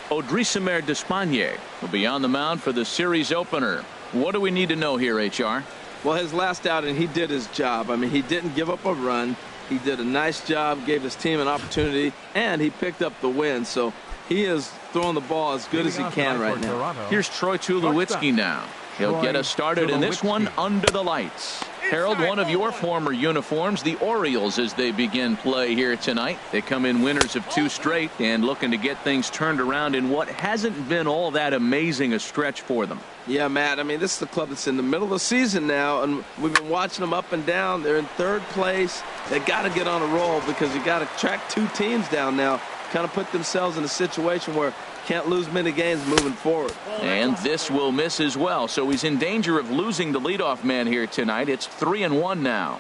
Odrisamer Despaigne will be on the mound for the series opener. What do we need to know here, HR? Well, his last outing, he did his job. I mean, he didn't give up a run. He did a nice job, gave his team an opportunity, and he picked up the win. So he is throwing the ball as good as he can right now. Here's Troy Tulowitzki now. He'll get us started in this one under the lights. Harold, one of your former uniforms, the Orioles, as they begin play here tonight. They come in winners of 2 straight and looking to get things turned around in what hasn't been all that amazing a stretch for them. Yeah, Matt, I mean, this is the club that's in the middle of the season now, and we've been watching them up and down. They're in 3rd place. They got to get on a roll because you got to track 2 teams down now, kind of put themselves in a situation where can't lose many games moving forward. And this will miss as well, so he's in danger of losing the leadoff man here tonight. It's 3-1 now.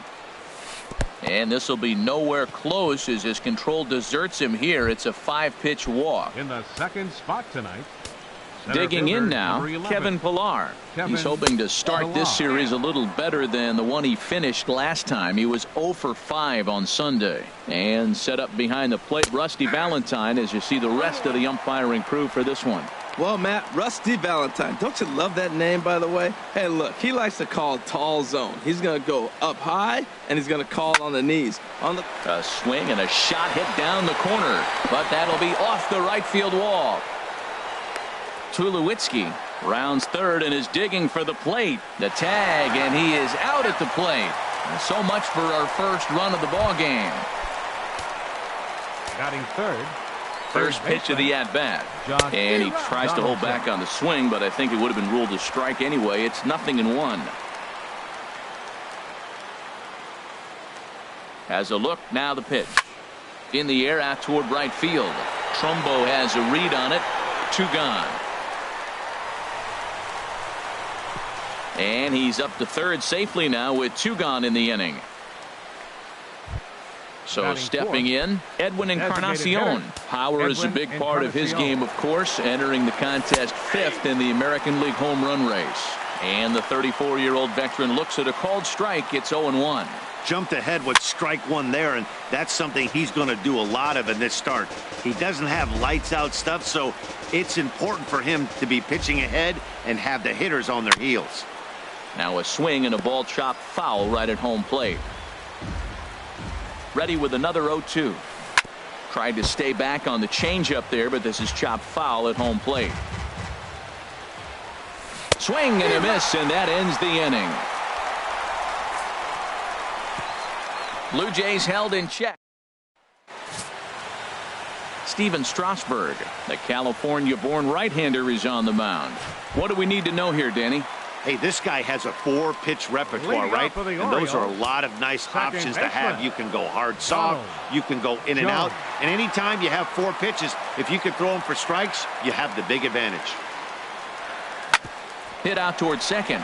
And this will be nowhere close as his control deserts him here. It's a 5-pitch walk. In the second spot tonight, digging in now, Kevin Pillar. He's hoping to start this series a little better than the one he finished last time. He was 0 for 5 on Sunday. And set up behind the plate, Rusty Valentine, as you see the rest of the umpiring crew for this one. Well, Matt, Rusty Valentine, don't you love that name, by the way? Hey, look, he likes to call tall zone. He's going to go up high, and he's going to call on the knees. A swing and a shot hit down the corner, but that'll be off the right field wall. Tulowitzki rounds 3rd and is digging for the plate. The tag, and he is out at the plate. So much for our first run of the ball game. Batting 3rd. First pitch of the at-bat. And he tries to hold back on the swing, but I think it would have been ruled a strike anyway. It's 0-1. Has a look, now the pitch. In the air out toward right field. Trumbo has a read on it. 2 gone. And he's up to 3rd safely now with 2 gone in the inning. So stepping in, Edwin Encarnacion. Power is a big part of his game, of course, entering the contest 5th in the American League home run race. And the 34-year-old veteran looks at a called strike. It's 0-1. Jumped ahead with strike 1 there, and that's something he's going to do a lot of in this start. He doesn't have lights out stuff, so it's important for him to be pitching ahead and have the hitters on their heels. Now a swing and a ball chopped foul right at home plate. Ready with another 0-2. Tried to stay back on the changeup there, but this is chopped foul at home plate. Swing and a miss, and that ends the inning. Blue Jays held in check. Steven Strasburg, the California-born right-hander, is on the mound. What do we need to know here, Danny? Hey, this guy has a 4-pitch repertoire, right? And those are a lot of nice options to have. You can go hard, soft. You can go in and out. And anytime you have 4 pitches, if you can throw them for strikes, you have the big advantage. Hit out towards second.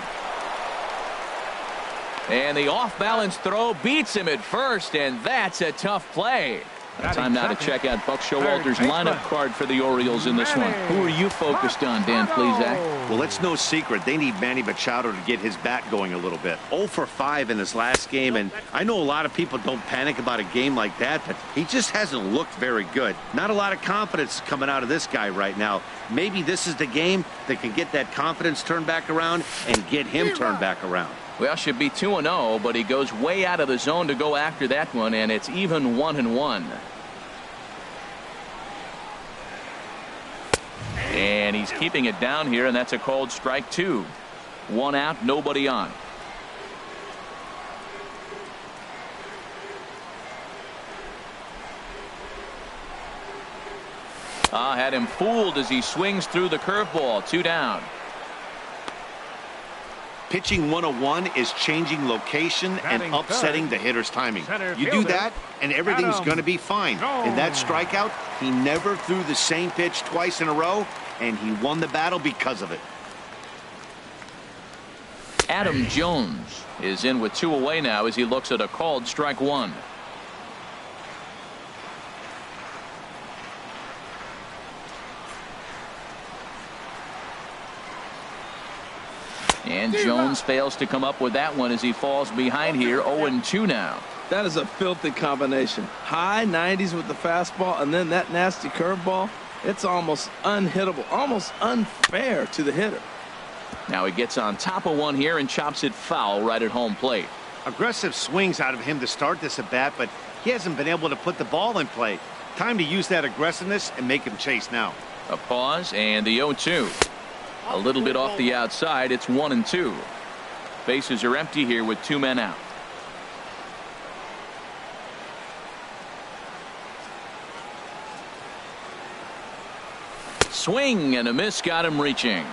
And the off-balance throw beats him at first, and that's a tough play. Time now to check out Buck Showalter's lineup card for the Orioles in this one. Who are you focused on, Dan Plesac? Well, it's no secret. They need Manny Machado to get his bat going a little bit. 0 for 5 in his last game, and I know a lot of people don't panic about a game like that, but he just hasn't looked very good. Not a lot of confidence coming out of this guy right now. Maybe this is the game that can get that confidence turned back around and get him turned back around. Well, should be 2-0, but he goes way out of the zone to go after that one, and it's even 1-1. And he's keeping it down here, and that's a called strike 2. 1 out, nobody on. Had him fooled as he swings through the curveball. 2 down. Pitching 101 is changing location and upsetting the hitter's timing. You do that, and everything's going to be fine. In that strikeout, he never threw the same pitch twice in a row, and he won the battle because of it. Adam Jones is in with 2 away now as he looks at a called strike 1. And Jones fails to come up with that one as he falls behind here. 0-2 now. That is a filthy combination. High 90s with the fastball and then that nasty curveball. It's almost unhittable, almost unfair to the hitter. Now he gets on top of one here and chops it foul right at home plate. Aggressive swings out of him to start this at bat, but he hasn't been able to put the ball in play. Time to use that aggressiveness and make him chase now. A pause and the 0-2. A little bit off the outside. It's 1-2. Bases are empty here with 2 men out. Swing and a miss, got him reaching.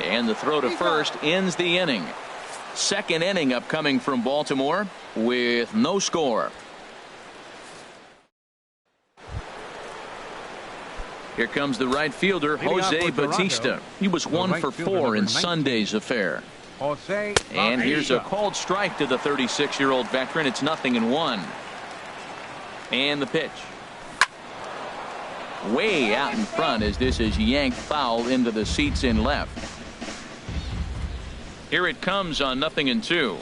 And the throw to first ends the inning. Second inning upcoming from Baltimore with no score. Here comes the right fielder, Jose Bautista. He was 1 for 4 in Sunday's affair. And here's a called strike to the 36-year-old veteran. It's 0-1. And the pitch. Way out in front as this is yanked foul into the seats in left. Here it comes on 0-2.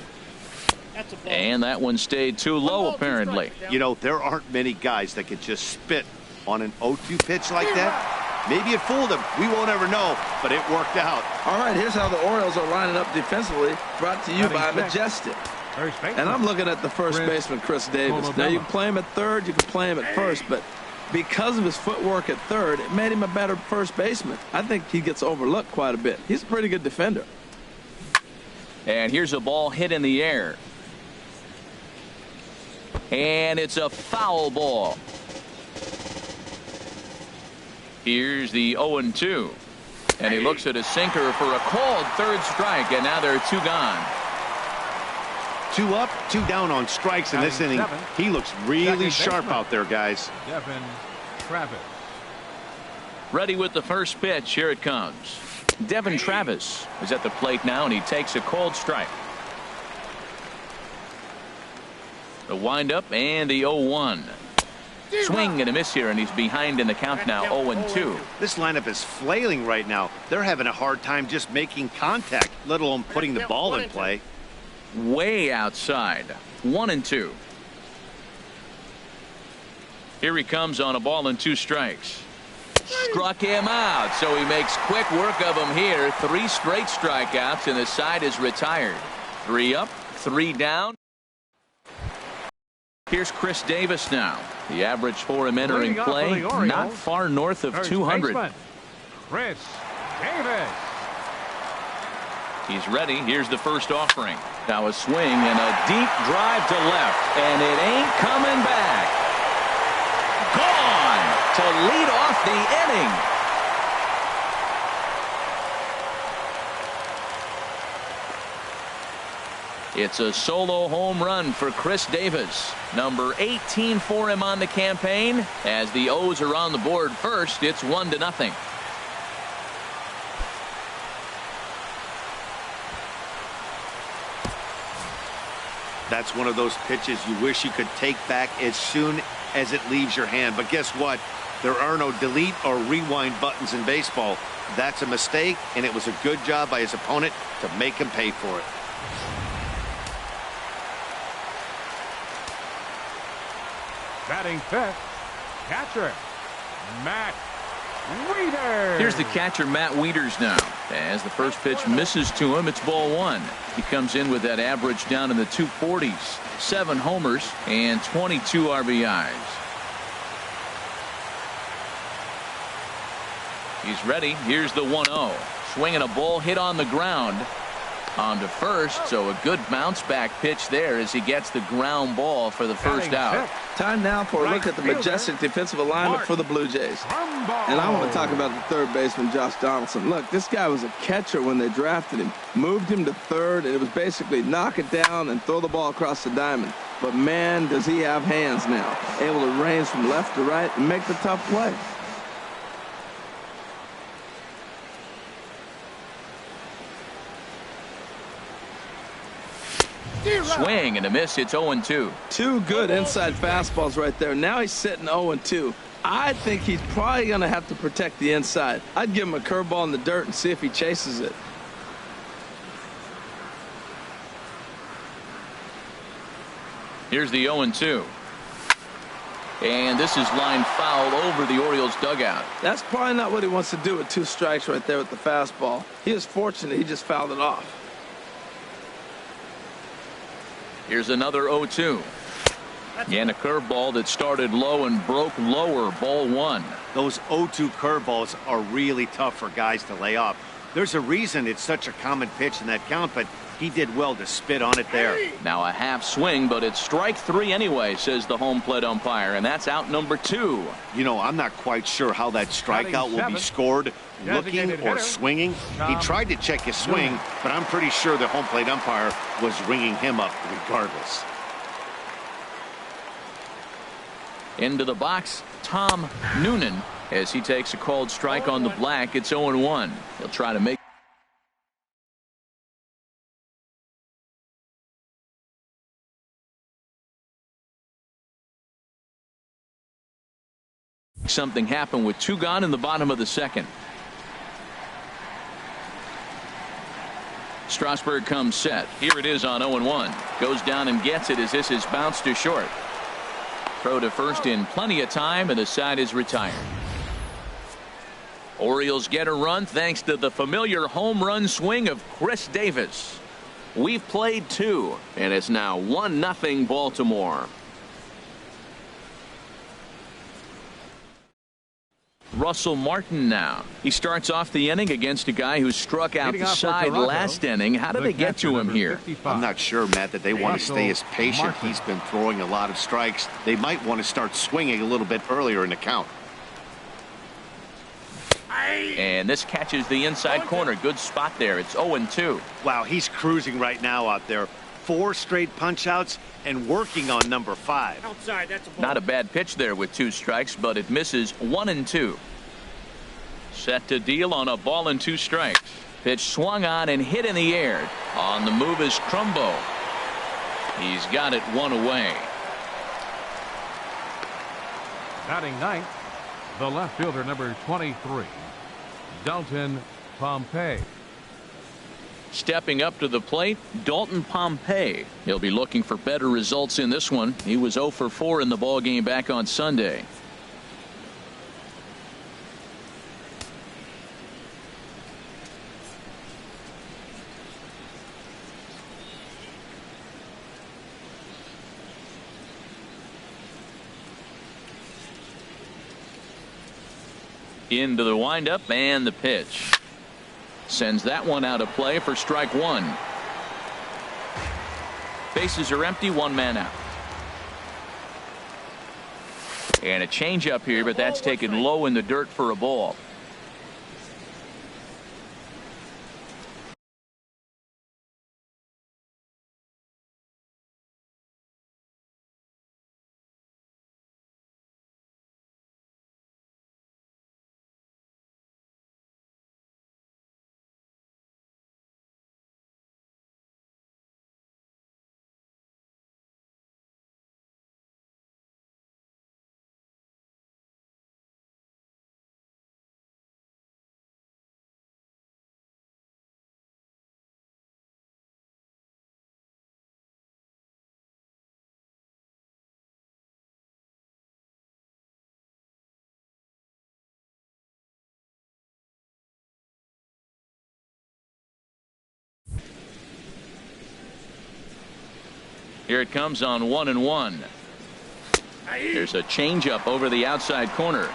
And that one stayed too low apparently. You know, there aren't many guys that could just spit on an 0-2 pitch like that. Maybe it fooled him. We won't ever know, but it worked out. All right, here's how the Orioles are lining up defensively, brought to you by Majestic. And I'm looking at the first baseman, Chris Davis. Now, you can play him at third, you can play him at first, but because of his footwork at third, it made him a better first baseman. I think he gets overlooked quite a bit. He's a pretty good defender. And here's a ball hit in the air. And it's a foul ball. Here's the 0-2. And he looks at a sinker for a called third strike, and now there are 2 gone. 2 up, 2 down on strikes in this inning. He looks really sharp out there, guys. Devin Travis. Ready with the first pitch. Here it comes. Devin Travis is at the plate now, and he takes a called strike. The windup and the 0-1. Swing and a miss here, and he's behind in the count now, 0-2. This lineup is flailing right now. They're having a hard time just making contact, let alone putting the ball in play. Way outside, 1-2. Here he comes on a ball and 2 strikes. Struck him out, so he makes quick work of him here. 3 straight strikeouts, and the side is retired. 3 up, 3 down. Here's Chris Davis now. The average for him entering play, not far north of 200. Chris Davis. He's ready. Here's the first offering. Now a swing and a deep drive to left, and it ain't coming back. Gone to lead off the inning. It's a solo home run for Chris Davis. Number 18 for him on the campaign. As the O's are on the board first, it's 1-0. That's one of those pitches you wish you could take back as soon as it leaves your hand. But guess what? There are no delete or rewind buttons in baseball. That's a mistake, and it was a good job by his opponent to make him pay for it. Batting fifth, catcher Matt Wieters. Here's the catcher, Matt Wieters now. As the first pitch misses to him, it's ball 1. He comes in with that average down in the 240s. 7 homers and 22 RBIs. He's ready. Here's the 1-0. Swinging a ball hit on the ground. On to first, so a good bounce back pitch there as he gets the ground ball for the first out. Time now for a look at the Majestic defensive alignment for the Blue Jays. And I want to talk about the third baseman, Josh Donaldson. Look, this guy was a catcher when they drafted him. Moved him to third, and it was basically knock it down and throw the ball across the diamond. But man, does he have hands now. Able to range from left to right and make the tough play. Swing and a miss. It's 0-2. 2 good inside fastballs right there. Now he's sitting 0-2. I think he's probably going to have to protect the inside. I'd give him a curveball in the dirt and see if he chases it. Here's the 0-2. And this is lined foul over the Orioles dugout. That's probably not what he wants to do with 2 strikes right there with the fastball. He is fortunate he just fouled it off. Here's another 0-2. And a curveball that started low and broke lower, ball 1. Those 0-2 curveballs are really tough for guys to lay off. There's a reason it's such a common pitch in that count, but he did well to spit on it there. Now a half swing, but it's strike 3 anyway, says the home plate umpire, and that's out number 2. You know, I'm not quite sure how that strikeout will be scored, looking or swinging. He tried to check his swing, but I'm pretty sure the home plate umpire was ringing him up regardless. Into the box, Tom Noonan, as he takes a called strike on the black. It's 0-1. He'll try to make something happen with 2 gone in the bottom of the 2nd. Strasburg comes set. Here it is on 0-1. Goes down and gets it as this is bounced to short. Throw to first in plenty of time, and the side is retired. Orioles get a run thanks to the familiar home run swing of Chris Davis. We've played 2, and it's now 1-0 Baltimore. Russell Martin now. He starts off the inning against a guy who struck out the side last inning. How did they get to him here? I'm not sure, Matt, that they want to stay as patient. He's been throwing a lot of strikes. They might want to start swinging a little bit earlier in the count. And this catches the inside corner. Good spot there. It's 0-2. Wow, he's cruising right now out there. 4 straight punch-outs and working on number 5. Outside, that's a ball. Not a bad pitch there with 2 strikes, but it misses 1-2. Set to deal on a ball and 2 strikes. Pitch swung on and hit in the air. On the move is Trumbo. He's got it 1 away. Batting 9th, the left fielder, number 23, Dalton Pompey. Stepping up to the plate, Dalton Pompey. He'll be looking for better results in this one. He was 0 for 4 in the ballgame back on Sunday. Into the windup and the pitch. Sends that one out of play for strike 1. Bases are empty, 1 man out. And a changeup here, but that's taken low in the dirt for a ball. Here it comes on 1-1. There's a changeup over the outside corner.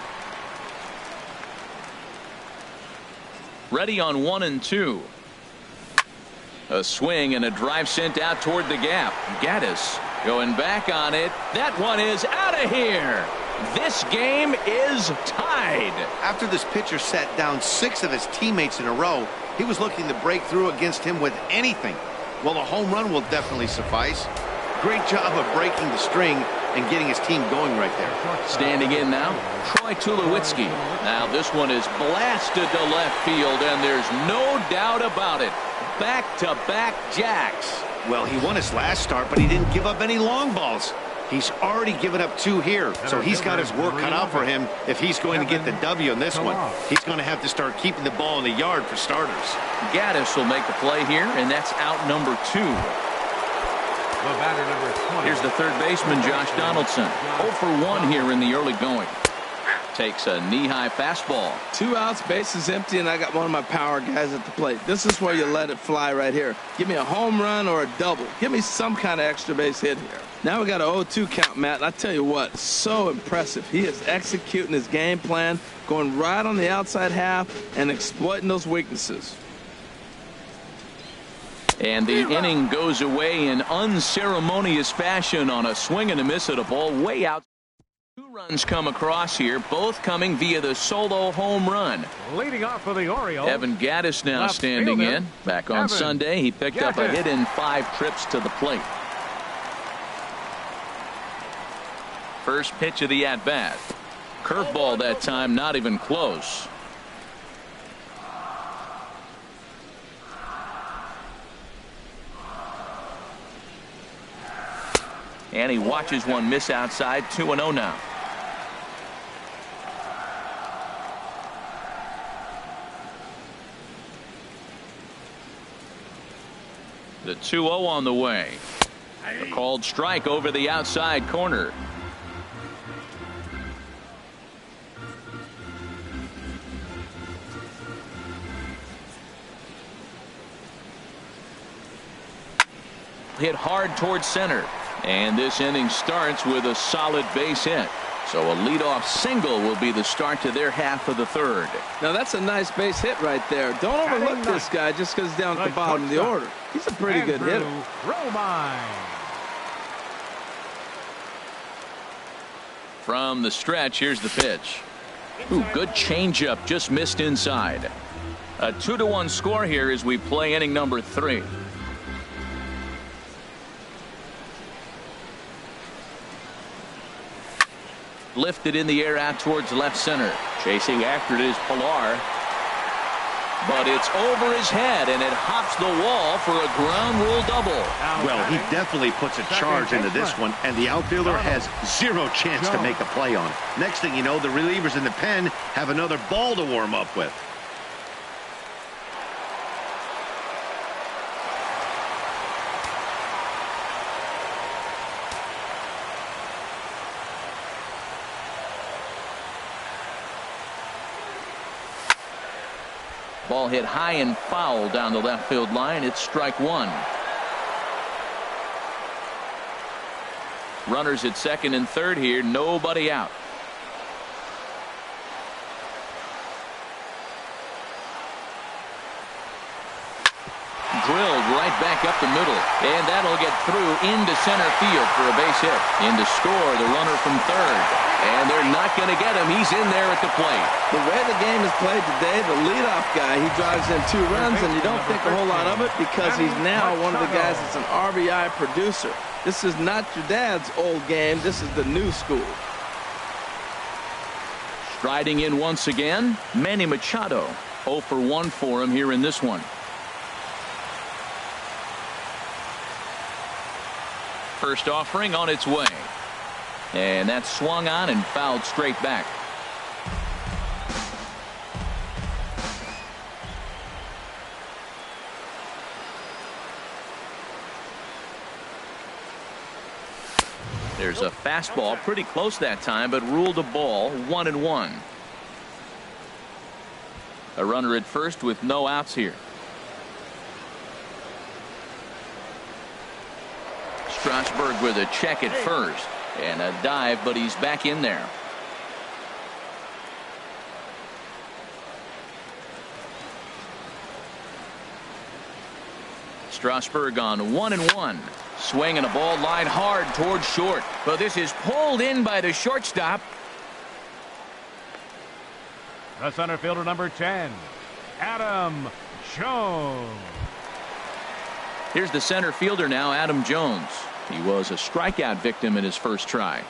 Ready on 1-2. A swing and a drive sent out toward the gap. Gaddis going back on it. That one is out of here. This game is tied. After this pitcher sat down 6 of his teammates in a row, he was looking to break through against him with anything. Well, a home run will definitely suffice. Great job of breaking the string and getting his team going right there. Standing in now, Troy Tulowitzki. Now this one is blasted to left field, and there's no doubt about it. Back-to-back jacks. Well, he won his last start, but he didn't give up any long balls. He's already given up 2 here, so he's got his work cut out for him if he's going to get the W in this one. He's going to have to start keeping the ball in the yard for starters. Gaddis will make the play here, and that's out number 2. The batter, number 20. Here's the third baseman, Josh Donaldson. 0 for 1 here in the early going. Takes a knee-high fastball. 2 outs, bases empty, and I got one of my power guys at the plate. This is where you let it fly right here. Give me a home run or a double. Give me some kind of extra base hit here. Now we got an 0-2 count, Matt, and I tell you what, so impressive. He is executing his game plan, going right on the outside half and exploiting those weaknesses. And the inning goes away in unceremonious fashion on a swing and a miss at a ball way out. 2 runs come across here, both coming via the solo home run. Leading off for the Orioles, Evan Gaddis now left standing fielder, in. Back on Evan Sunday, he picked up a Gaddis. hit in 5 trips to the plate. First pitch of the at-bat. Curveball that time, not even close. And he watches one miss outside. 2-0 now. The 2-0 on the way. A called strike over the outside corner. Hit hard towards center. And this inning starts with a solid base hit. So a leadoff single will be the start to their half of the third. Now that's a nice base hit right there. Don't overlook this guy just because he's down at the bottom of the order. He's a pretty good hitter. From the stretch, here's the pitch. Ooh, good changeup, just missed inside. A 2-1 score here as we play inning number 3. Lifted in the air out towards left center. Chasing after it is Pilar. But it's over his head, and it hops the wall for a ground rule double. Well, he definitely puts a charge into this one, and the outfielder has 0 chance to make a play on it. Next thing you know, the relievers in the pen have another ball to warm up with. Ball hit high and foul down the left field line. It's strike 1. Runners at second and third here. Nobody out. Drilled right back up the middle. And that'll get through into center field for a base hit. In to score the runner from third. And they're not going to get him. He's in there at the plate. The way the game is played today, the leadoff guy, he drives in 2 runs, and you don't think a whole lot of it because he's now one of the guys that's an RBI producer. This is not your dad's old game. This is the new school. Striding in once again, Manny Machado. 0 for 1 for him here in this one. First offering on its way. And that's swung on and fouled straight back. There's a fastball pretty close that time, but ruled a ball. 1-1. A runner at first with no outs here. Strasburg with a check at first. And a dive, but he's back in there. Strasburg on 1-1. Swinging a ball line hard towards short. But this is pulled in by the shortstop. The center fielder, number 10, Adam Jones. Here's the center fielder now, Adam Jones. He was a strikeout victim in his first try.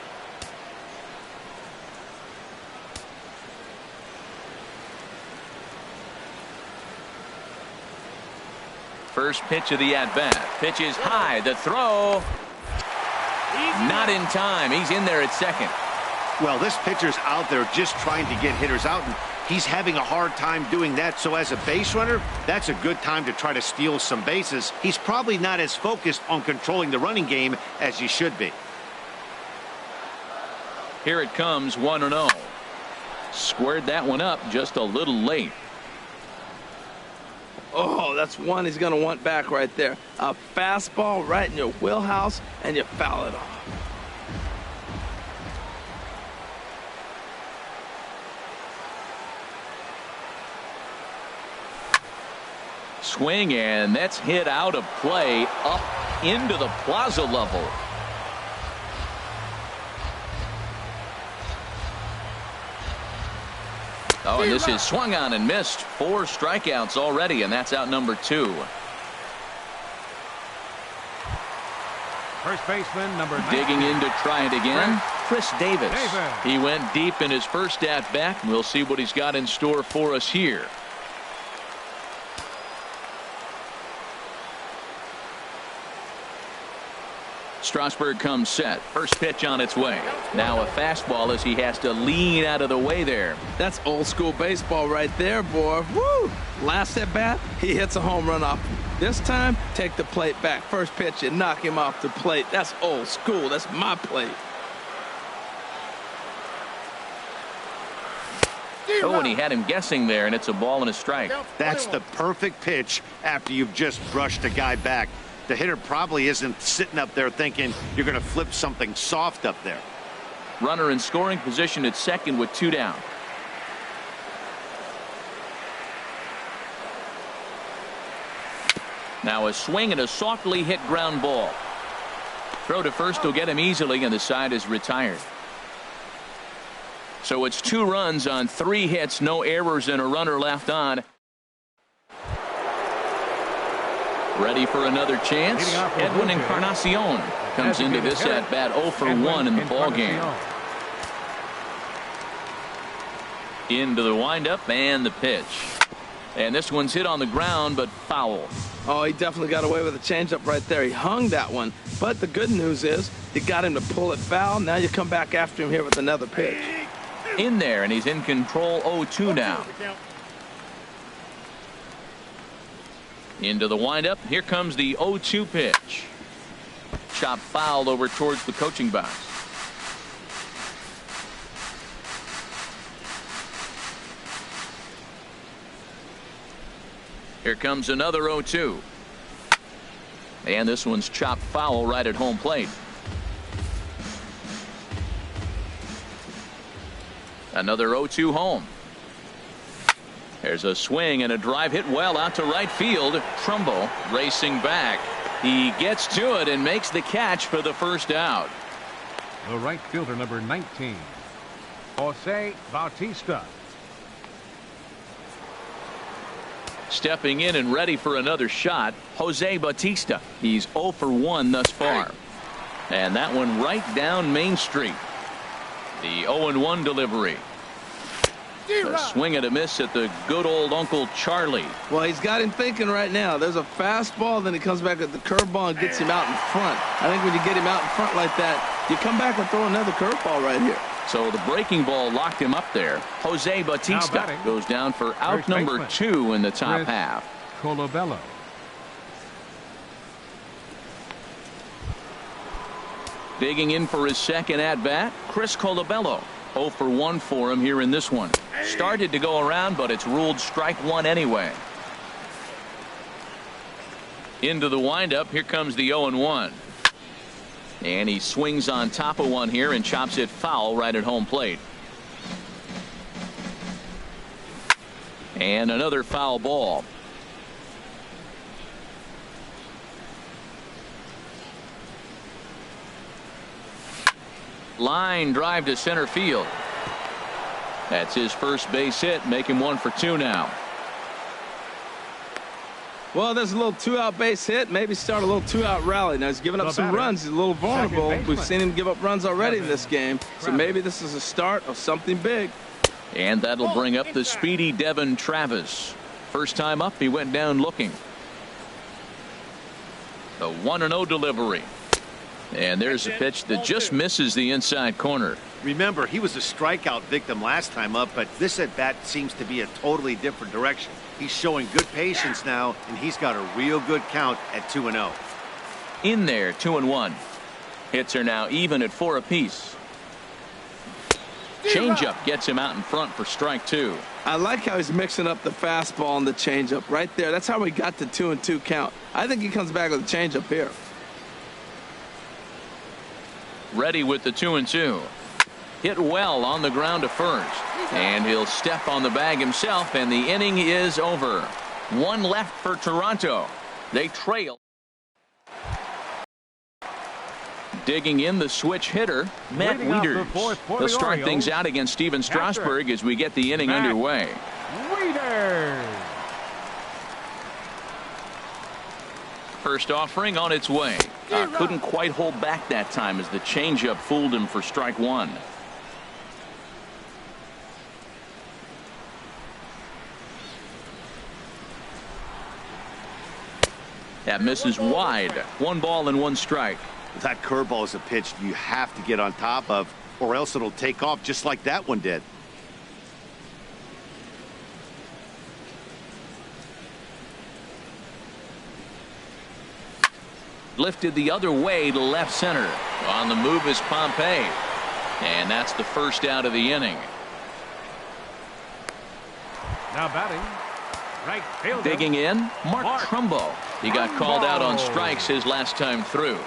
First pitch of the at-bat. Pitch is high. The throw. Not in time. He's in there at second. Well, this pitcher's out there just trying to get hitters out, and he's having a hard time doing that. So as a base runner, that's a good time to try to steal some bases. He's probably not as focused on controlling the running game as he should be. Here it comes, 1-0. Squared that one up just a little late. Oh, that's one he's going to want back right there. A fastball right in your wheelhouse, and you foul it off. Swing, and that's hit out of play up into the plaza level. Oh, and this is swung on and missed. 4 strikeouts already, and that's out number 2. First baseman, number 19. Digging in to try it again, Chris Davis. He went deep in his first at-bat. We'll see what he's got in store for us here. Strasburg comes set. First pitch on its way. Now a fastball as he has to lean out of the way there. That's old school baseball right there, boy. Woo! Last at bat, he hits a home run off. This time, take the plate back. First pitch, you knock him off the plate. That's old school. That's my plate. Oh, and he had him guessing there, and it's a ball and a strike. That's the perfect pitch after you've just brushed a guy back. The hitter probably isn't sitting up there thinking you're going to flip something soft up there. Runner in scoring position at second with 2 down. Now a swing and a softly hit ground ball. Throw to first will get him easily, and the side is retired. So it's 2 runs on 3 hits, no errors, and a runner left on. Ready for another chance. Edwin Encarnacion comes into this at bat 0 for 1 in the ball game. Into the windup and the pitch. And this one's hit on the ground, but foul. Oh, he definitely got away with a changeup right there. He hung that one. But the good news is you got him to pull it foul. Now you come back after him here with another pitch. In there, and he's in control 0-2 now. Into the windup. Here comes the 0-2 pitch. Chop fouled over towards the coaching box. Here comes another 0-2. And this one's chopped foul right at home plate. Another 0-2 home. There's a swing and a drive hit well out to right field. Trumbo racing back. He gets to it and makes the catch for the first out. The right fielder, number 19, Jose Bautista. Stepping in and ready for another shot, Jose Bautista. He's 0 for 1 thus far. And that one right down Main Street. The 0-1 delivery. A swing and a miss at the good old Uncle Charlie. Well, he's got him thinking right now. There's a fastball, then he comes back at the curveball and gets him out in front. I think when you get him out in front like that, you come back and throw another curveball right here. So the breaking ball locked him up there. Jose Bautista goes down for out number 2 in the top half. Colabello. Digging in for his second at bat, Chris Colabello. 0 for 1 for him here in this one. Started to go around, but it's ruled strike 1 anyway. Into the windup. Here comes the 0-1. And he swings on top of one here and chops it foul right at home plate. And another foul ball. Line drive to center field. That's his first base hit, make him 1 for 2 now. Well, there's a little 2-out base hit. Maybe start a little 2-out rally. Now, he's giving up some runs. He's a little vulnerable. We've seen him give up runs already in this game. So maybe this is a start of something big. And that'll bring up the speedy Devin Travis. First time up, he went down looking. The 1-0 delivery. And there's a pitch that just misses the inside corner. Remember, he was a strikeout victim last time up, but this at-bat seems to be a totally different direction. He's showing good patience now, and he's got a real good count at 2-0. In there, 2-1. Hits are now even at 4 apiece. Changeup gets him out in front for strike 2. I like how he's mixing up the fastball and the changeup right there. That's how we got the 2-2 count. I think he comes back with a changeup here. Ready with the 2-2. Hit well on the ground to first. And he'll step on the bag himself, and the inning is over. 1 left for Toronto. They trail. Digging in the switch hitter, Matt Wieters. He'll start things out against Steven Strasburg as we get the inning underway. Wieters. First offering on its way. Couldn't quite hold back that time as the changeup fooled him for strike 1. That misses wide. 1 ball and 1 strike. That curveball is a pitch you have to get on top of, or else it'll take off just like that one did. Lifted the other way to left center. On the move is Pompey. And that's the first out of the inning. Now batting. Right fielder. Digging in, Mark Trumbo. He got called out on strikes his last time through.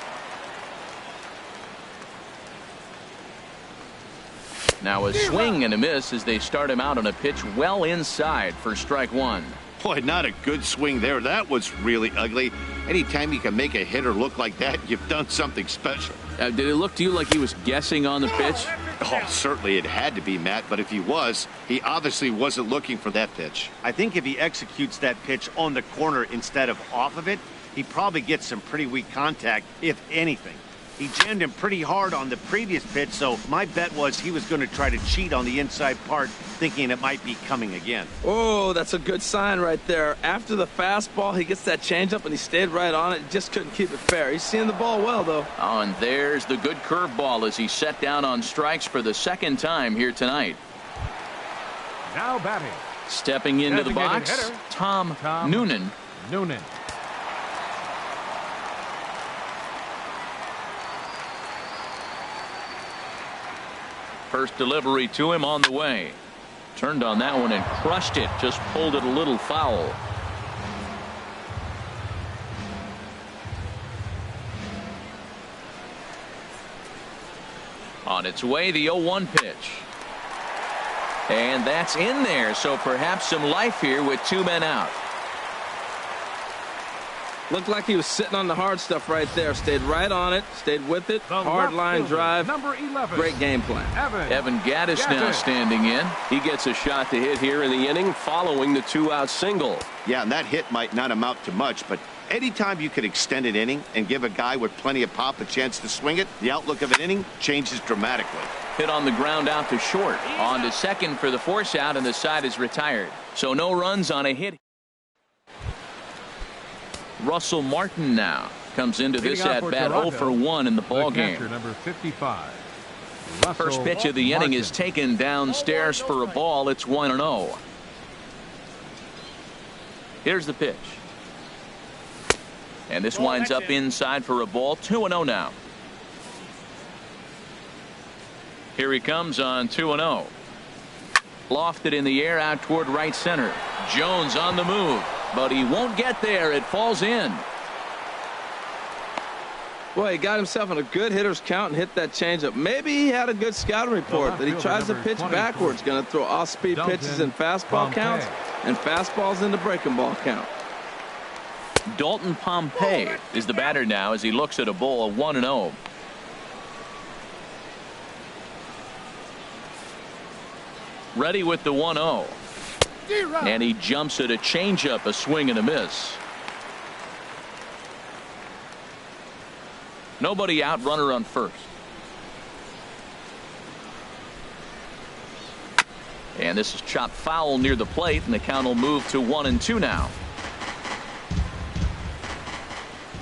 Now a swing and a miss as they start him out on a pitch well inside for strike 1. Boy, not a good swing there. That was really ugly. Anytime you can make a hitter look like that, you've done something special. Did it look to you like he was guessing on the pitch? Oh, certainly it had to be, Matt, but if he was, he obviously wasn't looking for that pitch. I think if he executes that pitch on the corner instead of off of it, he probably gets some pretty weak contact, if anything. He jammed him pretty hard on the previous pitch, so my bet was he was going to try to cheat on the inside part, thinking it might be coming again. Oh, that's a good sign right there. After the fastball, he gets that changeup, and he stayed right on it. Just couldn't keep it fair. He's seeing the ball well, though. Oh, and there's the good curveball as he set down on strikes for the second time here tonight. Now batting. Stepping into the box, hitter, Tom Noonan. First delivery to him on the way. Turned on that one and crushed it. Just pulled it a little foul. On its way, the 0-1 pitch. And that's in there, so perhaps some life here with 2 men out. Looked like he was sitting on the hard stuff right there. Stayed right on it. Stayed with it. Hard line drive. Number 11. Great game plan. Evan Gattis now standing in. He gets a shot to hit here in the inning following the 2-out single. Yeah, and that hit might not amount to much, but anytime you can extend an inning and give a guy with plenty of pop a chance to swing it, the outlook of an inning changes dramatically. Hit on the ground out to short. On to second for the force out, and the side is retired. So no runs on a hit. Russell Martin now comes into this at-bat 0 for 1 in the ball game. Number 55. First pitch of the inning is taken downstairs for a ball. It's 1-0. Here's the pitch. And this winds up inside for a ball. 2-0 now. Here he comes on 2-0. Lofted in the air out toward right center. Jones on the move, but he won't get there. It falls in. Boy, he got himself in a good hitter's count and hit that changeup. Maybe he had a good scouting report that he tries to pitch backwards. Going to throw off-speed pitches in fastball counts and fastballs into breaking ball count. Dalton Pompey is the batter now as he looks at a ball of 1-0. Ready with the 1-0. And he jumps at a changeup, a swing and a miss. Nobody out, runner on first. And this is chopped foul near the plate, and the count will move to 1-2 now.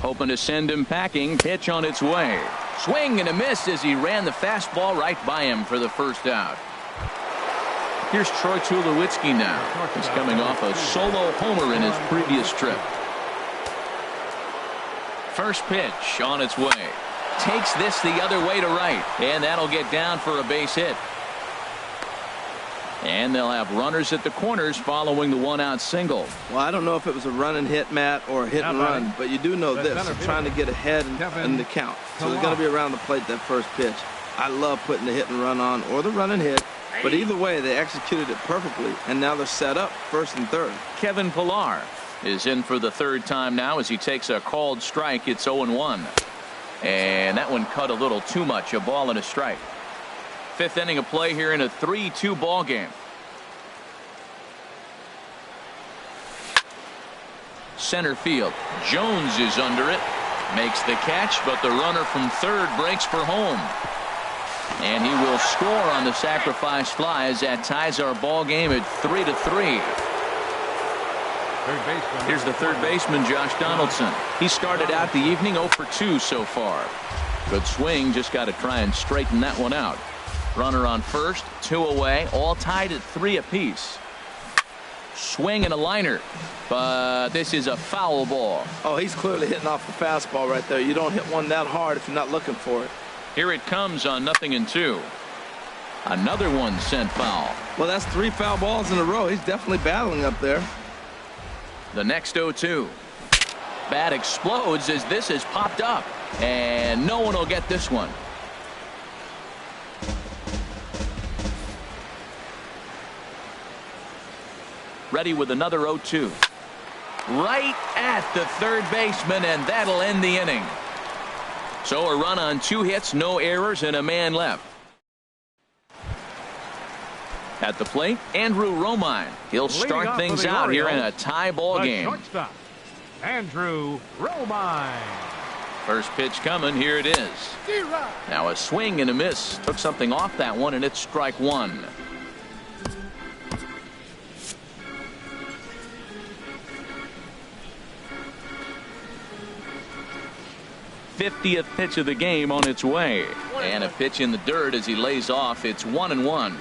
Hoping to send him packing. Pitch on its way. Swing and a miss as he ran the fastball right by him for the first out. Here's Troy Tulowitzki now. He's coming off a solo homer in his previous trip. First pitch on its way. Takes this the other way to right, and that'll get down for a base hit. And they'll have runners at the corners following the one-out single. Well, I don't know if it was a run and hit, Matt, or a hit and run, but you do know this. They're trying to get ahead in the count. So they're going to be around the plate that first pitch. I love putting the hit and run on or the run and hit, but either way, they executed it perfectly, and now they're set up first and third. Kevin Pillar is in for the third time now as he takes a called strike. It's 0-1. And that one cut a little too much, a ball and a strike. Fifth inning of play here in a 3-2 ball game. Center field. Jones is under it. Makes the catch, but the runner from third breaks for home. And he will score on the sacrifice fly as that ties our ball game at 3-3. Here's the third baseman, Josh Donaldson. He started out the evening 0 for 2 so far. Good swing, just got to try and straighten that one out. Runner on first, 2 away, all tied at 3 apiece. Swing and a liner, but this is a foul ball. Oh, he's clearly hitting off the fastball right there. You don't hit one that hard if you're not looking for it. Here it comes on 0-2. Another one sent foul. Well, that's 3 foul balls in a row. He's definitely battling up there. The next 0-2. Bat explodes as this has popped up, and no one will get this one. Ready with another 0-2. Right at the third baseman, and that'll end the inning. So a run on 2 hits, no errors, and a man left. At the plate, Andrew Romine. He'll start things out here in a tie ball game. Shortstop, Andrew Romine. First pitch coming. Here it is. Now a swing and a miss. Took something off that one, and it's strike 1. '50th pitch of the game on its way. And a pitch in the dirt as he lays off. It's 1-1.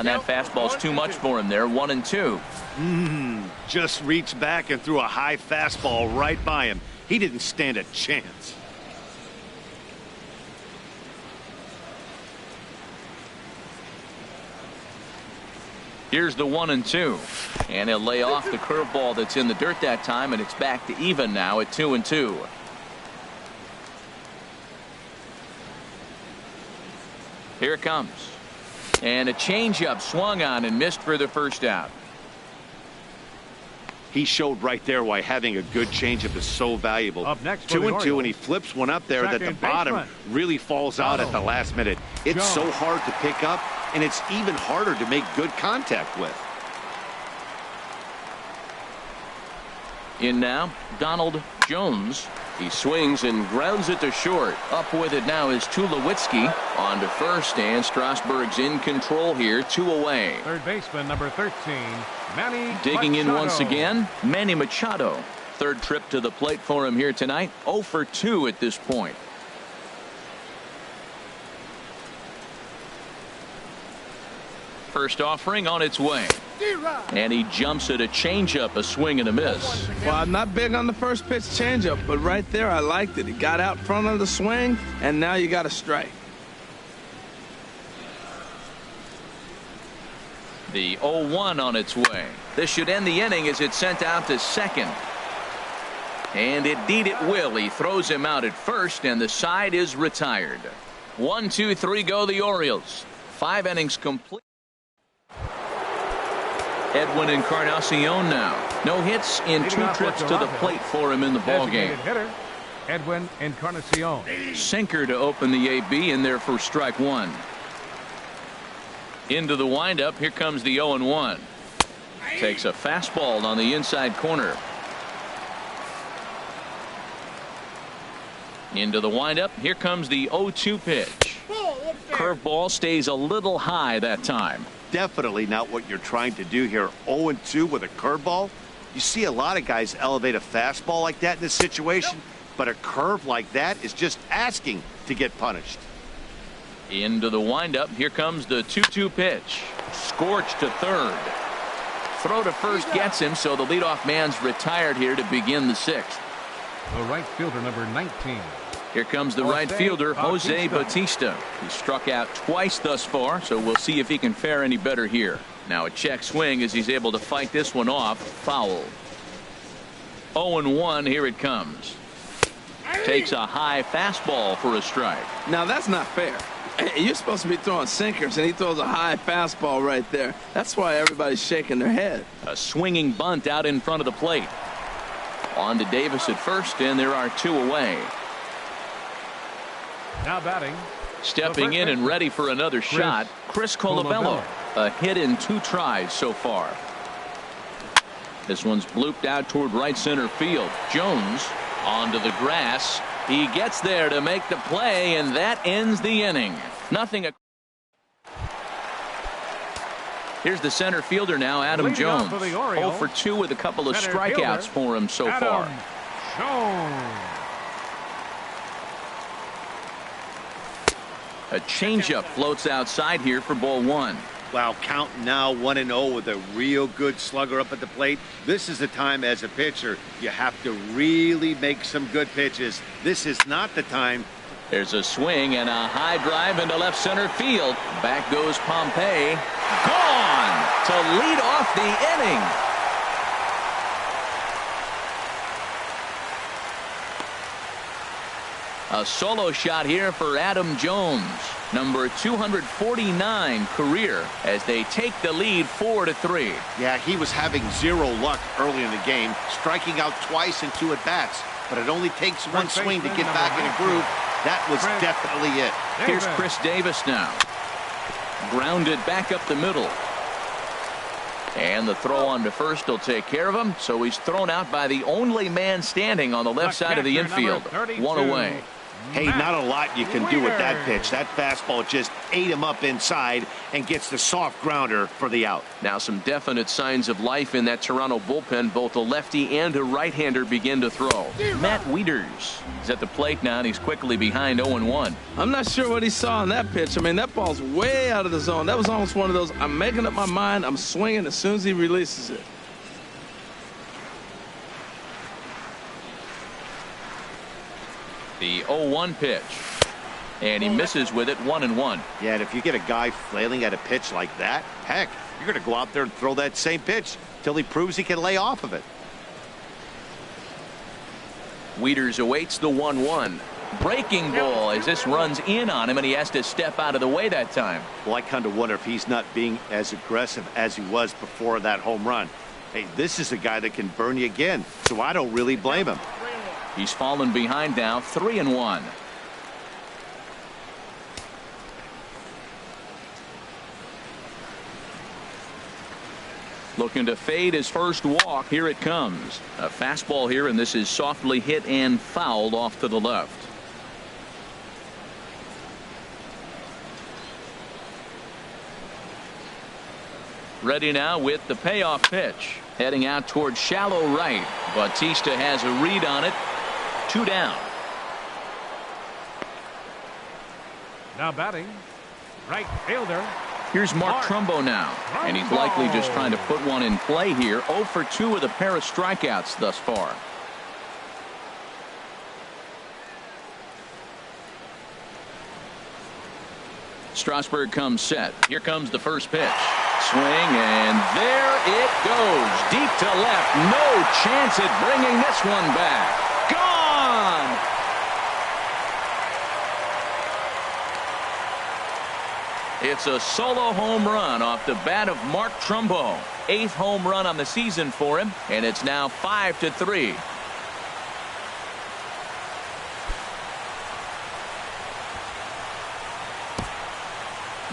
That fastball's too much for him there. 1-2. Just reached back and threw a high fastball right by him. He didn't stand a chance. Here's the 1-2. And he'll lay off the curveball that's in the dirt that time, and it's back to even now at 2-2. Here it comes. And a changeup swung on and missed for the first out. He showed right there why having a good changeup is so valuable. Up next, 2-2, and he flips one up there that the bottom really falls out at the last minute. It's so hard to pick up, and it's even harder to make good contact with. In now, Donald Jones. He swings and grounds it to short. Up with it now is Tulowitzki. On to first, and Strasburg's in control here. 2 away. Third baseman, number 13, Manny Digging in Machado. once again, Manny Machado. Third trip to the plate for him here tonight. 0 for 2 at this point. First offering on its way. And he jumps at a changeup, a swing and a miss. Well, I'm not big on the first pitch changeup, but right there I liked it. He got out front of the swing, and now you got a strike. The 0-1 on its way. This should end the inning as it's sent out to second. And indeed it will. He throws him out at first, and the side is retired. 1, 2, 3 go the Orioles. 5 innings complete. Edwin Encarnacion now. No hits in 2 trips to the plate for him in the ballgame. Hitter, Edwin Encarnacion. Sinker to open the AB in there for strike 1. Into the windup. Here comes the 0-1. Takes a fastball on the inside corner. Into the windup. Here comes the 0-2 pitch. Curveball stays a little high that time. Definitely not what you're trying to do here. 0-2 with a curveball. You see a lot of guys elevate a fastball like that in this situation, but a curve like that is just asking to get punished. Into the windup. Here comes the 2-2 pitch. Scorched to third. Throw to first gets him, so the leadoff man's retired here to begin the sixth. The right fielder, number 19. Here comes the right fielder, Jose Bautista. He struck out twice thus far, so we'll see if he can fare any better here. Now a check swing as he's able to fight this one off. Foul. 0-1. Here it comes. Takes a high fastball for a strike. Now that's not fair. You're supposed to be throwing sinkers, and he throws a high fastball right there. That's why everybody's shaking their head. A swinging bunt out in front of the plate. On to Davis at first, and there are two away. Now batting. Stepping in and ready for another shot, Chris Colabello. A hit in 2 tries so far. This one's blooped out toward right center field. Jones onto the grass. He gets there to make the play, and that ends the inning. Nothing. Here's the center fielder now, Adam Jones. 0 for 2 with a couple of strikeouts for him so far. A changeup floats outside here for ball 1. Wow, count now 1-0 with a real good slugger up at the plate. This is the time as a pitcher you have to really make some good pitches. This is not the time. There's a swing and a high drive into left center field. Back goes Pompey. Gone to lead off the inning. A solo shot here for Adam Jones, number 249 career, as they take the lead 4-3. Yeah, he was having zero luck early in the game, striking out twice in 2 at-bats, but it only takes one swing to get back in a groove. That was definitely it. Here's Chris Davis now. Grounded back up the middle. And the throw on to first will take care of him, so he's thrown out by the only man standing on the left side of the infield. 1 away. Hey, not a lot you can do with that pitch. That fastball just ate him up inside and gets the soft grounder for the out. Now some definite signs of life in that Toronto bullpen. Both a lefty and a right-hander begin to throw. Matt Wieters is at the plate now, and he's quickly behind 0-1. I'm not sure what he saw in that pitch. I mean, that ball's way out of the zone. That was almost one of those, I'm making up my mind, I'm swinging as soon as he releases it. The 0-1 pitch. And he misses with it, 1-1. Yeah, and if you get a guy flailing at a pitch like that, heck, you're going to go out there and throw that same pitch till he proves he can lay off of it. Wieters awaits the 1-1. Breaking ball as this runs in on him, and he has to step out of the way that time. Well, I kind of wonder if he's not being as aggressive as he was before that home run. Hey, this is a guy that can burn you again, so I don't really blame him. He's fallen behind now, 3-1. Looking to fade his first walk. Here it comes. A fastball here, and this is softly hit and fouled off to the left. Ready now with the payoff pitch. Heading out toward shallow right. Bautista has a read on it. 2 down. Now batting, right fielder. Here's Mark Trumbo now, and he's likely just trying to put one in play here. 0 for 2 with a pair of strikeouts thus far. Strasburg comes set. Here comes the first pitch. Swing, and there it goes. Deep to left. No chance at bringing this one back. Gone! It's a solo home run off the bat of Mark Trumbo. 8th home run on the season for him, and it's now 5-3.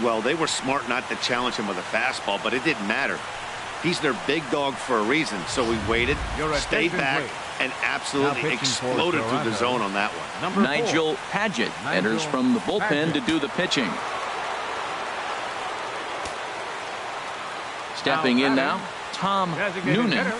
Well, they were smart not to challenge him with a fastball, but it didn't matter. He's their big dog for a reason, so we waited, stayed back, and absolutely exploded through the zone on that one. Nigel Paget enters from the bullpen to do the pitching. Stepping in now, Tom Noonan.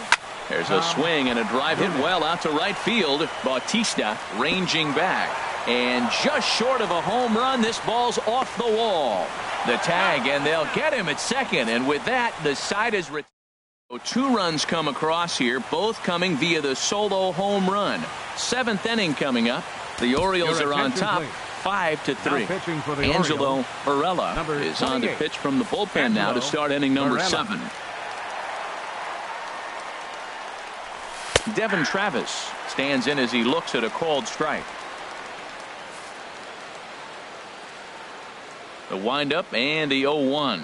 There's a swing and a drive hit well out to right field. Bautista ranging back. And just short of a home run, this ball's off the wall. The tag, and they'll get him at second. And with that, the side is retired. 2 runs come across here, both coming via the solo home run. 7th inning coming up. The Orioles are on top, 5-3. Angelo Varela is on to pitch from the bullpen now to start inning number 7. Devin Travis stands in as he looks at a called strike. The windup and the 0-1.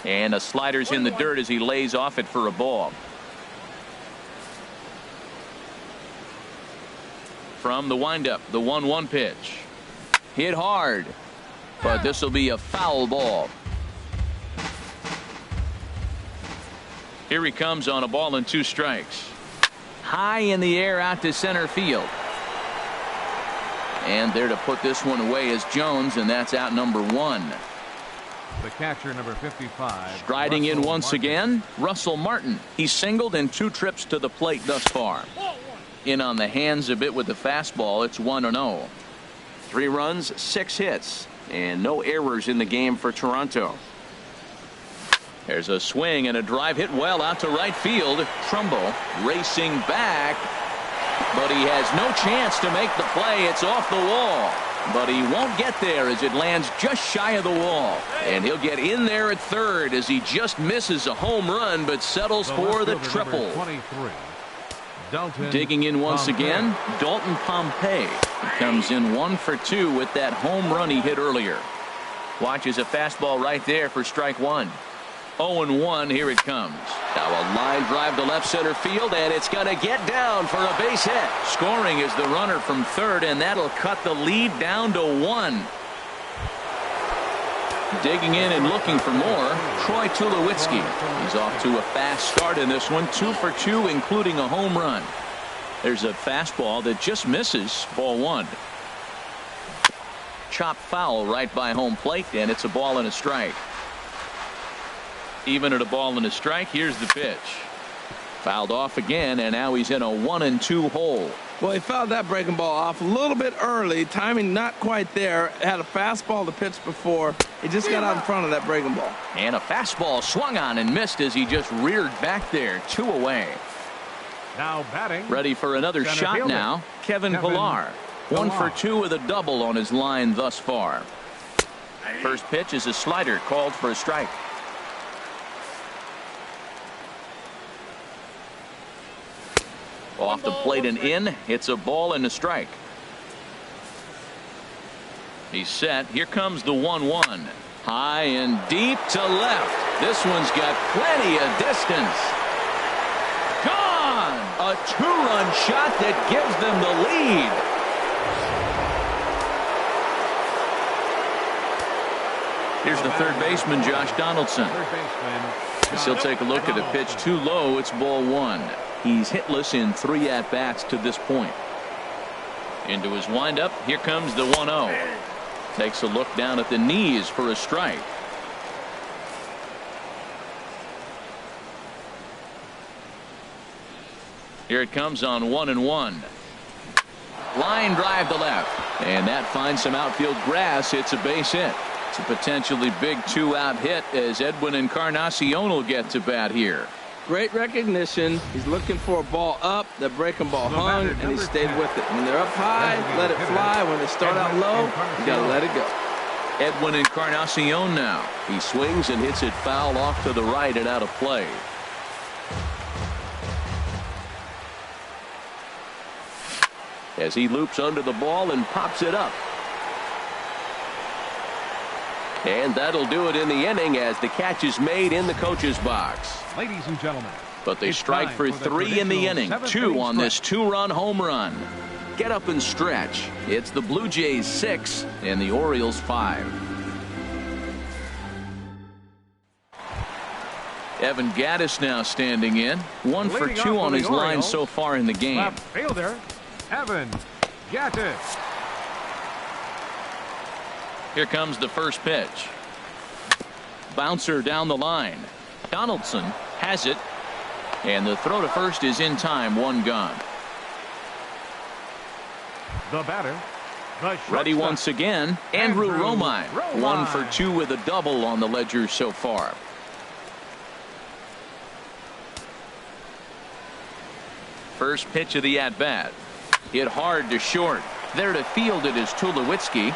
And a slider's in the dirt as he lays off it for a ball. From the windup, the 1-1 pitch. Hit hard, but this will be a foul ball. Here he comes on a ball and 2 strikes. High in the air out to center field. And there to put this one away is Jones, and that's out number 1. The catcher, number 55. Striding in once again, Russell Martin. He's singled in 2 trips to the plate thus far. In on the hands a bit with the fastball. It's 1-0. 3 runs, 6 hits, and no errors in the game for Toronto. There's a swing and a drive hit well out to right field. Trumbo racing back, but he has no chance to make the play. It's off the wall. But he won't get there as it lands just shy of the wall. And he'll get in there at third as he just misses a home run but settles for the triple. Digging in once again, Dalton Pompey. He comes in 1 for 2 with that home run he hit earlier. Watches a fastball right there for strike 1. 0-1, here it comes. Now a line drive to left center field, and it's going to get down for a base hit. Scoring is the runner from third, and that'll cut the lead down to 1. Digging in and looking for more, Troy Tulowitzki. He's off to a fast start in this one, 2 for 2, including a home run. There's a fastball that just misses, ball 1. Chop foul right by home plate, and it's a ball and a strike. Even at a ball and a strike, here's the pitch. Fouled off again, and now he's in a 1-2 hole. Well, he fouled that breaking ball off a little bit early. Timing not quite there. Had a fastball to pitch before. He just got out in front of that breaking ball. And a fastball swung on and missed as he just reared back there. 2 away. Now batting. Ready for another shot fielder. Now. Kevin Pillar. 1 for 2 with a double on his line thus far. First pitch is a slider called for a strike. Off the plate and in. It's a ball and a strike. He's set. Here comes the 1-1. High and deep to left. This one's got plenty of distance. Gone! A 2-run shot that gives them the lead. Here's the third baseman, Josh Donaldson. As he'll take a look at a pitch too low. It's ball 1. He's hitless in 3 at-bats to this point. Into his windup. Here comes the 1-0. Takes a look down at the knees for a strike. Here it comes on 1-1. Line drive to left. And that finds some outfield grass. It's a base hit. It's a potentially big 2-out hit as Edwin Encarnacion will get to bat here. Great recognition. He's looking for a ball up. That breaking ball hung, and he stayed with it. When they're up high, let it fly. When they start out low, you got to let it go. Edwin Encarnacion now. He swings and hits it foul off to the right and out of play. As he loops under the ball and pops it up. And that'll do it in the inning as the catch is made in the coach's box. Ladies and gentlemen. But they strike for 3 in the inning. 2 on this 2-run home run. Get up and stretch. It's the Blue Jays 6 and the Orioles 5. Evan Gaddis now standing in. 1 for 2 on his line so far in the game. Left fielder, Evan Gaddis. Here comes the first pitch. Bouncer down the line. Donaldson has it. And the throw to first is in time. 1 gone. The batter. Ready once again, Andrew Romine. 1 for 2 with a double on the ledger so far. First pitch of the at-bat. Hit hard to short. There to field it is Tulowitzki.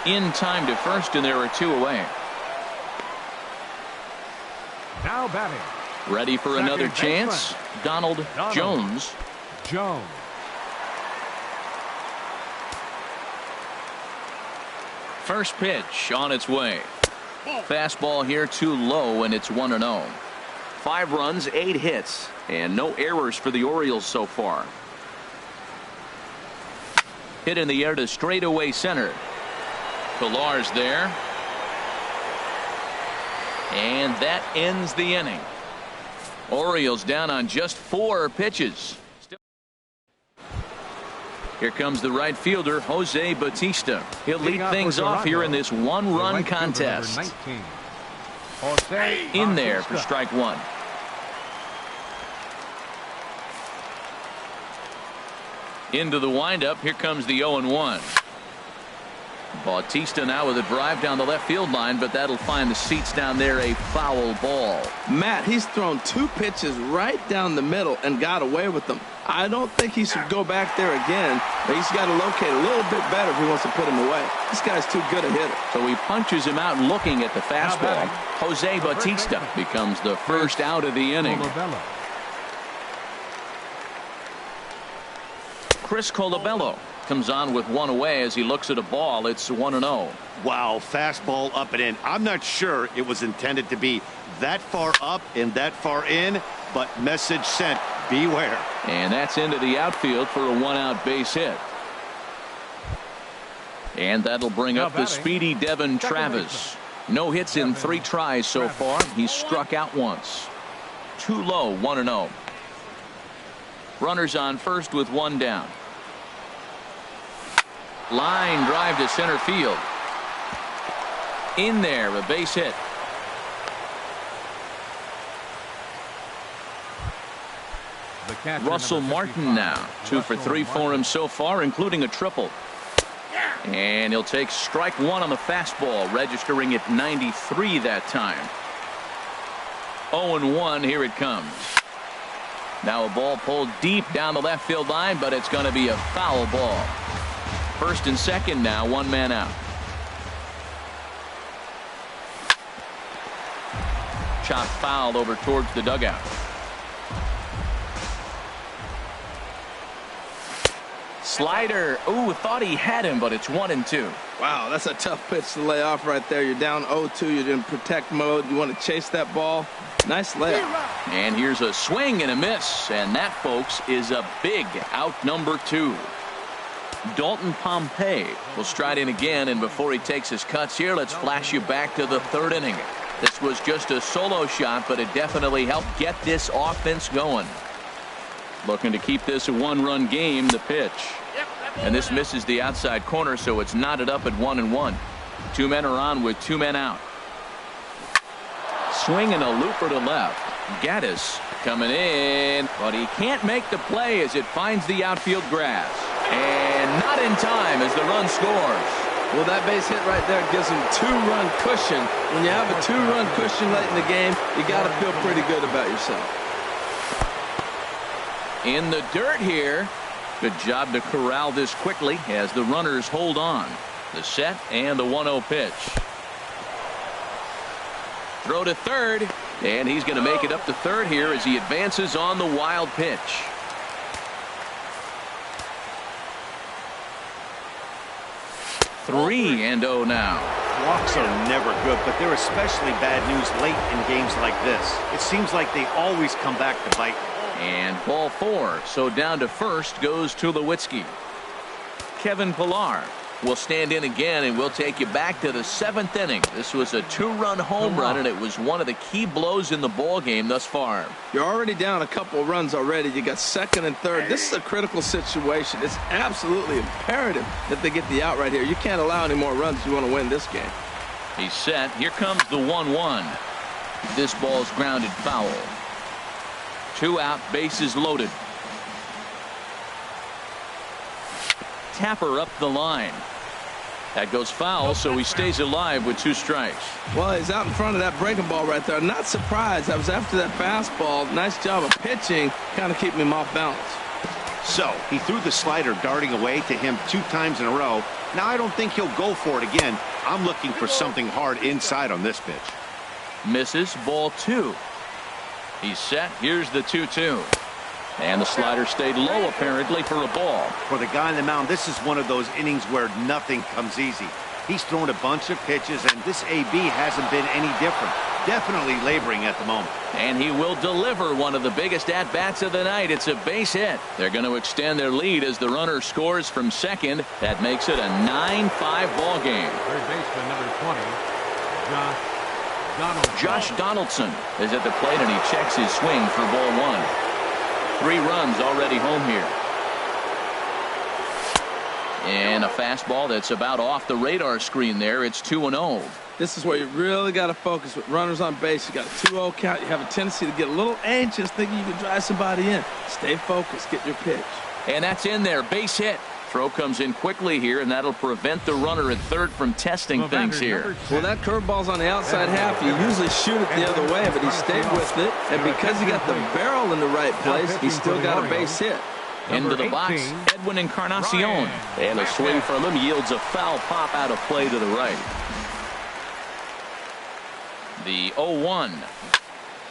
In time to first, and there are 2 away. Now batting. Ready for another chance. Donald Jones. First pitch on its way. Fastball here too low, and it's 1-0. 5 runs, 8 hits, and no errors for the Orioles so far. Hit in the air to straightaway center. Pilar's there. And that ends the inning. Orioles down on just 4 pitches. Here comes the right fielder, Jose Bautista. He'll lead things off here in this 1-run contest. In there for strike 1. Into the windup. Here comes the 0-1. Bautista now with a drive down the left field line, but that'll find the seats down there a foul ball. Matt, he's thrown 2 pitches right down the middle and got away with them. I don't think he should go back there again, but he's got to locate a little bit better if he wants to put him away. This guy's too good a hitter. So he punches him out looking at the fastball. Jose Bautista becomes the first out of the inning. Chris Colabello comes on with 1 away as he looks at a ball. It's 1-0. Wow, fastball up and in. I'm not sure it was intended to be that far up and that far in, but message sent. Beware. And that's into the outfield for a 1-out base hit. And that'll bring up the speedy Devin Travis. No hits in 3 tries so far. He's struck out once. Too low. 1-0. Runners on first with 1 down. Line drive to center field. In there, a base hit. Russell Martin now 2 for 3 for him so far, including a triple. And he'll take strike 1 on the fastball, registering at 93 that time. 0-1. Here it comes. Now a ball pulled deep down the left field line, but it's going to be a foul ball. First and second now, 1 man out. Chop foul over towards the dugout. Slider. Ooh, thought he had him, but it's 1-2. Wow, that's a tough pitch to lay off right there. You're down 0-2. You're in protect mode. You want to chase that ball. Nice layup. And here's a swing and a miss. And that, folks, is a big out number 2. Dalton Pompey will stride in again, and before he takes his cuts here, let's flash you back to the 3rd inning. This was just a solo shot, but it definitely helped get this offense going. Looking to keep this a 1-run game. The pitch. And this misses the outside corner, so it's knotted up at 1-1. 2 men are on with 2 men out. Swinging a looper to left. Gaddis coming in, but he can't make the play as it finds the outfield grass. And not in time as the run scores. Well, that base hit right there gives him 2-run cushion. When you have a 2-run cushion late in the game, you got to feel pretty good about yourself. In the dirt here. Good job to corral this quickly as the runners hold on. The set and the 1-0 pitch. Throw to third, and he's going to make it up to third here as he advances on the wild pitch. Three and 0 now. Walks are never good, but they're especially bad news late in games like this. It seems like they always come back to bite. And ball 4. So down to first goes Tulowitzki. Kevin Pillar We'll stand in again, and we'll take you back to the 7th inning. This was a 2-run home run, and it was one of the key blows in the ball game thus far. You're already down a couple of runs already. You got 2nd and 3rd. This is a critical situation. It's absolutely imperative that they get the out right here. You can't allow any more runs if you want to win this game. He's set. Here comes the 1-1. This ball's grounded foul. 2 out, bases loaded. Tapper up the line. That goes foul, so he stays alive with 2 strikes. Well, he's out in front of that breaking ball right there. I'm not surprised. I was after that fastball. Nice job of pitching, kind of keeping him off balance. So he threw the slider darting away to him 2 times in a row. Now I don't think he'll go for it again. I'm looking for something hard inside on this pitch. Misses, ball 2. He's set. Here's the 2-2. And the slider stayed low, apparently, for a ball. For the guy on the mound, this is one of those innings where nothing comes easy. He's thrown a bunch of pitches, and this AB hasn't been any different. Definitely laboring at the moment. And he will deliver one of the biggest at-bats of the night. It's a base hit. They're going to extend their lead as the runner scores from second. That makes it a 9-5 ball game. Third baseman, number 20, Josh Donaldson is at the plate, and he checks his swing for ball 1. 3 runs already home here. And a fastball that's about off the radar screen there. It's 2-0. This is where you really got to focus with runners on base. You got a 2-0 count. You have a tendency to get a little anxious thinking you can drive somebody in. Stay focused. Get your pitch. And that's in there. Base hit. Throw comes in quickly here, and that'll prevent the runner at third from testing things here. Well, that curveball's on the outside half. You usually shoot it the other way, but he stayed with it. And because he got the barrel in the right place, he still got a base hit. Into the box, Edwin Encarnacion. And a swing from him yields a foul pop out of play to the right. The 0-1.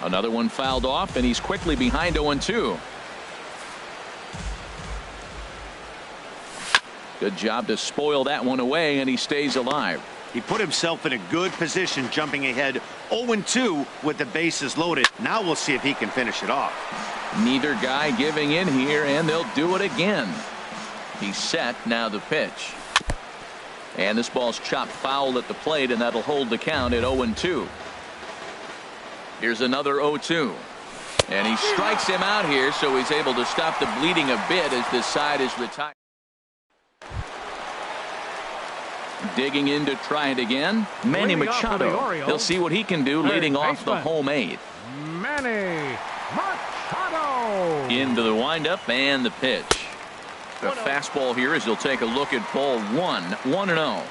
Another one fouled off, and he's quickly behind 0-2. Good job to spoil that one away, and he stays alive. He put himself in a good position, jumping ahead 0-2 with the bases loaded. Now we'll see if he can finish it off. Neither guy giving in here, and they'll do it again. He's set. Now the pitch. And this ball's chopped foul at the plate, and that'll hold the count at 0-2. Here's another 0-2. And he strikes him out here, so he's able to stop the bleeding a bit as this side is retired. Digging in to try it again, Manny Machado. He'll see what he can do leading off the home 8th. Manny Machado. Into the windup and the pitch. The fastball here as he'll take a look at ball 1, 1-0.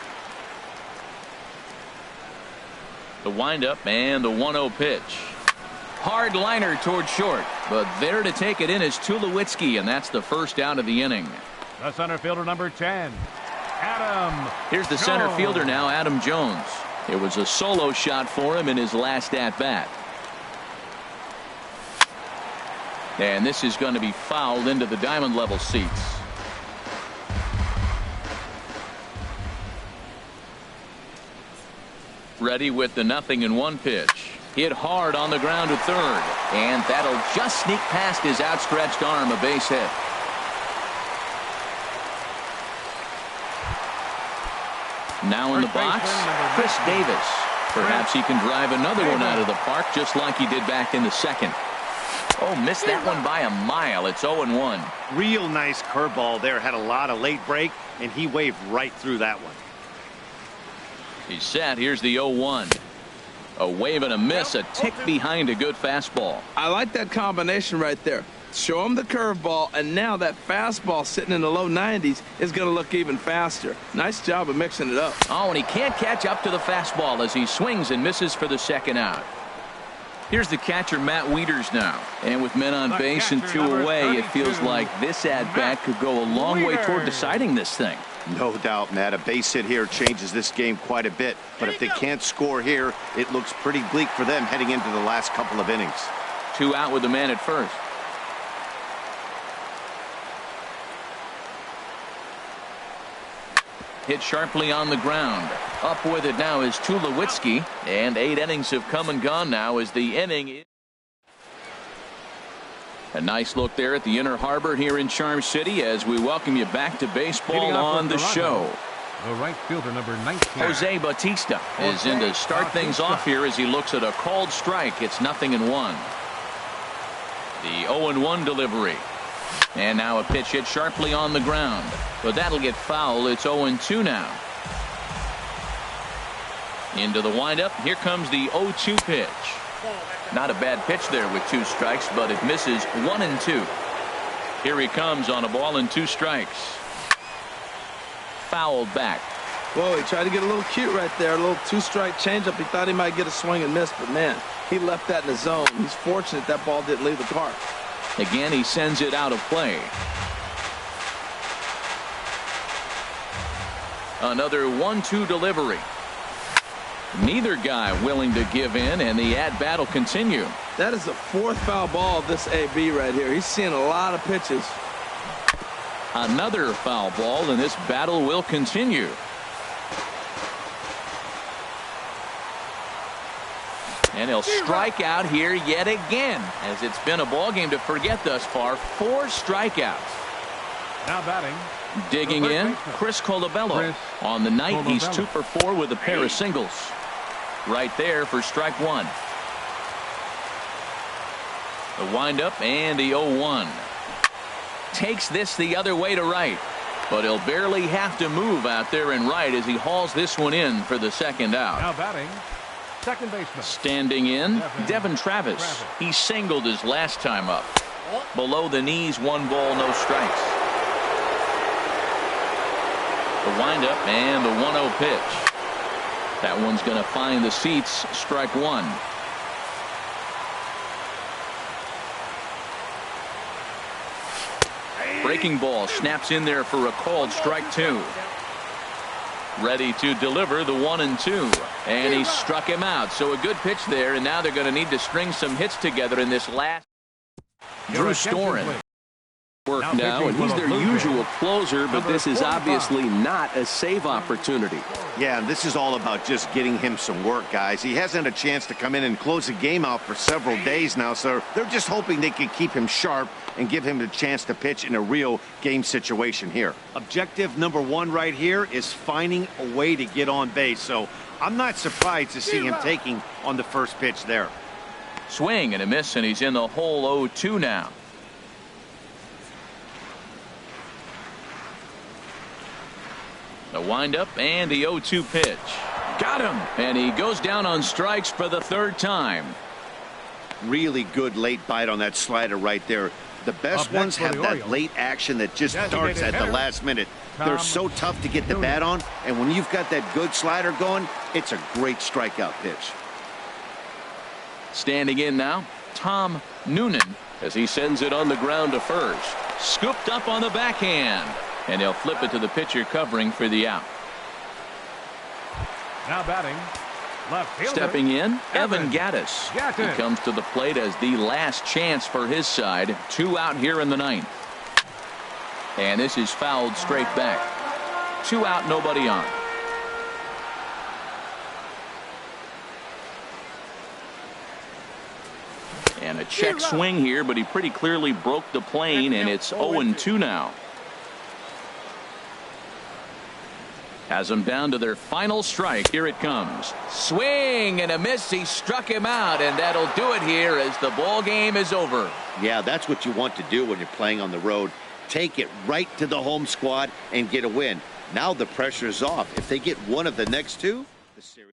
The windup and the 1-0 pitch. Hard liner toward short, but there to take it in is Tulowitzki, and that's the first out of the inning. The center fielder, number 10. Adam Here's the Jones. center fielder now, Adam Jones. It was a solo shot for him in his last at-bat. And this is going to be fouled into the diamond level seats. Ready with the 0-1 pitch. Hit hard on the ground to third. And that'll just sneak past his outstretched arm, a base hit. Now in the box, Chris Davis. Perhaps he can drive another one out of the park just like he did back in the second. Oh, missed that one by a mile. It's 0-1. Real nice curveball there. Had a lot of late break, and he waved right through that one. He's set. Here's the 0-1. A wave and a miss, a tick behind a good fastball. I like that combination right there. Show him the curveball, and now that fastball sitting in the low 90s is going to look even faster. Nice job of mixing it up. Oh, and he can't catch up to the fastball as he swings and misses for the second out. Here's the catcher, Matt Wieters, now. And with men on base and 2 away, it feels like this at-bat could go a long way toward deciding this thing. No doubt, Matt. A base hit here changes this game quite a bit. But if they can't score here, it looks pretty bleak for them heading into the last couple of innings. 2 out with the man at first. Hit sharply on the ground. Up with it now is Tulowitzki. And 8 innings have come and gone now as the inning is. A nice look there at the Inner Harbor here in Charm City as we welcome you back to baseball on the show. The right fielder, number 19. Jose Bautista is in to start things off here as he looks at a called strike. It's 0-1. The 0-1 delivery. And now a pitch hit sharply on the ground. But that'll get foul. It's 0-2 now. Into the windup. Here comes the 0-2 pitch. Not a bad pitch there with 2 strikes, but it misses 1-2. Here he comes on a ball and 2 strikes. Fouled back. Whoa, he tried to get a little cute right there. A little 2-strike changeup. He thought he might get a swing and miss, but man, he left that in the zone. He's fortunate that ball didn't leave the park. Again, he sends it out of play. Another 1-2 delivery. Neither guy willing to give in, and the at-bat will continue. That is the 4th foul ball of this AB right here. He's seeing a lot of pitches. Another foul ball, and this battle will continue. And he'll strike out here yet again, as it's been a ball game to forget thus far. 4 strikeouts. Now batting. Digging in, Chris Colabello. On the night, he's 2 for 4 with a pair of singles. Right there for strike 1. The windup and the 0-1. Takes this the other way to right, but he'll barely have to move out there in right as he hauls this one in for the 2nd out. Now batting, second baseman. Standing in, Devin Travis. He singled his last time up. Below the knees, 1 ball, no strikes. The windup and the 1-0 pitch. That one's going to find the seats. Strike 1. Breaking ball snaps in there for a called strike 2. Ready to deliver the 1-2, and he struck him out. So a good pitch there, and now they're going to need to string some hits together in this last. Drew Storen work now, and he's their usual closer, but this is obviously not a save opportunity. Yeah, and this is all about just getting him some work, guys. He hasn't had a chance to come in and close the game out for several days now, so they're just hoping they can keep him sharp and give him the chance to pitch in a real game situation here. Objective number 1 right here is finding a way to get on base, so I'm not surprised to see him taking on the first pitch there. Swing and a miss, and he's in the hole. 0-2 now. The windup and the 0-2 pitch. Got him, and he goes down on strikes for the 3rd time. Really good late bite on that slider right there. The best ones have that late action that just starts at the last minute. They're so tough to get the bat on, and when you've got that good slider going, it's a great strikeout pitch. Standing in now, Tom Noonan, as he sends it on the ground to first. Scooped up on the backhand, and he'll flip it to the pitcher covering for the out. Now batting, left fielder. Stepping in, Evan Gattis. He comes to the plate as the last chance for his side. 2 out here in the 9th. And this is fouled straight back. 2 out, nobody on. And a check swing here, but he pretty clearly broke the plane, and it's 0-2 now. Has them down to their final strike. Here it comes. Swing and a miss. He struck him out, and that'll do it here as the ball game is over. Yeah, that's what you want to do when you're playing on the road. Take it right to the home squad and get a win. Now the pressure is off. If they get one of the next 2, the series